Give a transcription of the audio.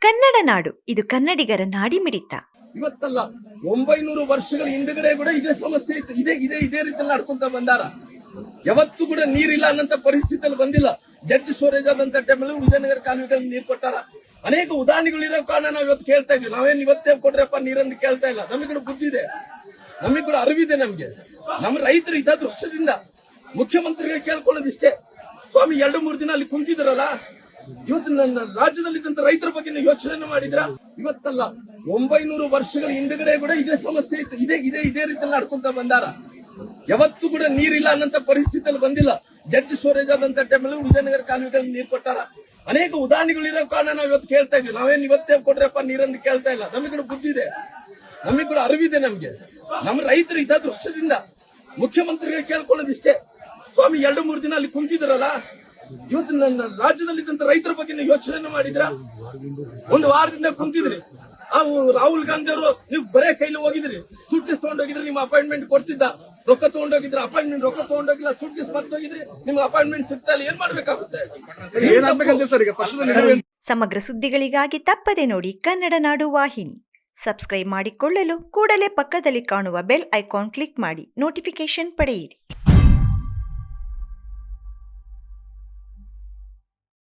ಕನ್ನಡ ನಾಡು ಇದು ಕನ್ನಡಿಗರ ನಾಡಿಮಿಡಿತ. ಇವತ್ತಲ್ಲ 900 ವರ್ಷಗಳ ಹಿಂದಗಡೆ ಕೂಡ ಇದೇ ಸಮಸ್ಯೆ ಇತ್ತು. ಇದೇ ರೀತಿಯಲ್ಲಿ ನಡ್ಕೊಂತ ಬಂದಾರ. ಯಾವತ್ತೂ ಕೂಡ ನೀರಿಲ್ಲ ಅನ್ನಂತ ಪರಿಸ್ಥಿತಿಯಲ್ಲಿ ಬಂದಿಲ್ಲ. ಜಡ್ಜ್ ಸ್ಟೋರೇಜ್ ಆದಂತ ಟೈಮಲ್ಲಿ ವಿಜಯನಗರ ಕಾಲುವೆಗಳಲ್ಲಿ ನೀರು ಕೊಟ್ಟಾರ. ಅನೇಕ ಉದಾಹರಣೆಗಳಿರೋ ಕಾರಣ ನಾವು ಇವತ್ತು ಕೇಳ್ತಾ ಇದ್ವಿ. ನಾವೇನು ಇವತ್ತೇ ಕೊಡ್ರಪ್ಪ ನೀರಂತ ಕೇಳ್ತಾ ಇಲ್ಲ. ನಮಗೆ ಕೂಡ ಬುದ್ಧಿ ಇದೆ, ನಮಗೆ ಕೂಡ ಅರಿವಿದೆ. ನಮ್ಗೆ ನಮ್ಮ ರೈತರ ಹಿತದೃಷ್ಟಿಯಿಂದ ಮುಖ್ಯಮಂತ್ರಿಗಳಿಗೆ ಕೇಳ್ಕೊಳ್ಳೋದಿಷ್ಟೇ. ಸ್ವಾಮಿ 2-3 ದಿನ ಅಲ್ಲಿ ಕುಂತಿದ್ರಲ್ಲ, ಇವತ್ತು ನನ್ನ ರಾಜ್ಯದಲ್ಲಿದ್ದಂತ ರೈತರ ಬಗ್ಗೆ ನೀವು ಯೋಚನೆ ಮಾಡಿದ್ರ? ಇವತ್ತಲ್ಲ 900 ವರ್ಷಗಳ ಹಿಂದಗಡೆ ಕೂಡ ಇದೇ ಸಮಸ್ಯೆ ಇತ್ತು. ಇದೇ ರೀತಿಯಲ್ಲಿ ನಡ್ಕೊಂತ ಬಂದಾರ. ಯಾವತ್ತೂ ಕೂಡ ನೀರಿಲ್ಲ ಅನ್ನಂತ ಪರಿಸ್ಥಿತಿಯಲ್ಲಿ ಬಂದಿಲ್ಲ. ಜಡ್ಜ್ ಸ್ಟೋರೇಜ್ ಆದಂತ ಟೈಮಲ್ಲಿ ವಿಜಯನಗರ ಕಾಲುವೆಗಳಲ್ಲಿ ನೀರು ಕೊಟ್ಟಾರ. ಅನೇಕ ಉದಾಹರಣೆಗಳಿರೋ ಕಾರಣ ನಾವು ಇವತ್ತು ಕೇಳ್ತಾ ಇದ್ವಿ. ನಾವೇನು ಇವತ್ತೇ ಕೊಡ್ರಪ್ಪ ನೀರಂತ ಕೇಳ್ತಾ ಇಲ್ಲ. ನಮಗೆ ಕೂಡ ಬುದ್ಧಿ ಇದೆ, ನಮಗೆ ಕೂಡ ಅರಿವಿದೆ. ನಮ್ಗೆ ನಮ್ಮ ರೈತರ ಹಿತದೃಷ್ಟಿಯಿಂದ ಮುಖ್ಯಮಂತ್ರಿಗಳಿಗೆ ಕೇಳ್ಕೊಳ್ಳೋದಿಷ್ಟೇ. ಸ್ವಾಮಿ 2-3 ದಿನ ಅಲ್ಲಿ ಕುಂತಿದ್ರಲ್ಲ, ಇವತ್ತು ನನ್ನ ರಾಜ್ಯದಲ್ಲಿದ್ದಂತ ರೈತರ ಬಗ್ಗೆ ನೀವು ಯೋಚನೆ ಮಾಡಿದ್ರ? ಒಂದು ವಾರದಿಂದ ಕುಂತಿದ್ರಿ. ರಾಹುಲ್ ಗಾಂಧಿ ಅವರು ನೀವು ಬರೇ ಕೈಲಿ ಹೋಗಿದ್ರಿ, ಸೂಟ್ ಕೇಸ್ ತಗೊಂಡೋಗಿದ್ರಿ. ನಿಮ್ಮ ಅಪಾಯಿಂಟ್ಮೆಂಟ್ ಕೊಡ್ತಿದ್ದ, ರೊಕ್ಕ ತಗೊಂಡೋಗಿದ್ರೆ ಅಪಾಯಿಂಟ್ಮೆಂಟ್ ರೊಕ್ಕ ತಗೊಂಡೋಗಿಲ್ಲ, ಸೂಟ್ ಕೇಸ್ ಬರ್ತೋಗಿದ್ರಿ. ನಿಮ್ಗೆ ಅಪಾಯಿಂಟ್ಮೆಂಟ್ ಸಿಗ್ತಾ ಇಲ್ಲ, ಏನ್ ಮಾಡ್ಬೇಕಾಗುತ್ತೆ? ಸಮಗ್ರ ಸುದ್ದಿಗಳಿಗಾಗಿ ತಪ್ಪದೆ ನೋಡಿ ಕನ್ನಡ ನಾಡು ವಾಹಿನಿ. ಸಬ್ಸ್ಕ್ರೈಬ್ ಮಾಡಿಕೊಳ್ಳಲು ಕೂಡಲೇ ಪಕ್ಕದಲ್ಲಿ ಕಾಣುವ ಬೆಲ್ ಐಕಾನ್ ಕ್ಲಿಕ್ ಮಾಡಿ ನೋಟಿಫಿಕೇಶನ್ ಪಡೆಯಿರಿ.